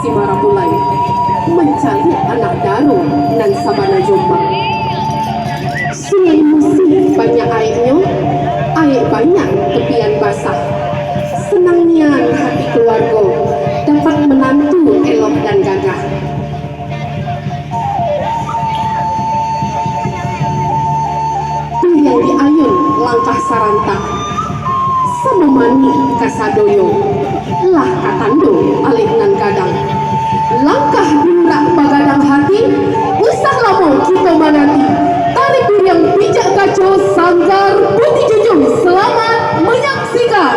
si Marapulai mencari anak daru nan sabana Jombang. Sungai Musi banyak airnya, air banyak tepian basah. Senangnya hati keluarga dapat menantu elok dan gagah. Yang diayun langkah saranta sama mani kasadoyo lah katando alih nan kadang langkah dirak bagadang hati usah lama kita manati tarik yang bijak kacau sanggar putih jujur selamat menyaksikan.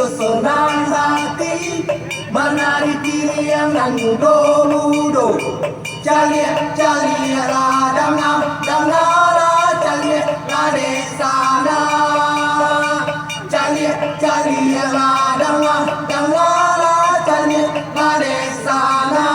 senang hati menari tiriang dan mudo-mudo cari ladang dangala cari lade sana cari ladang dangala cari lade sana.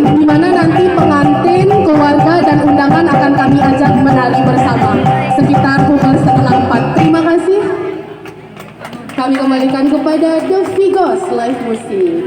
di mana nanti pengantin, keluarga, dan undangan akan kami ajak menari bersama sekitar pukul 3:30. Terima kasih. Kami kembalikan kepada The Vigos Live Music.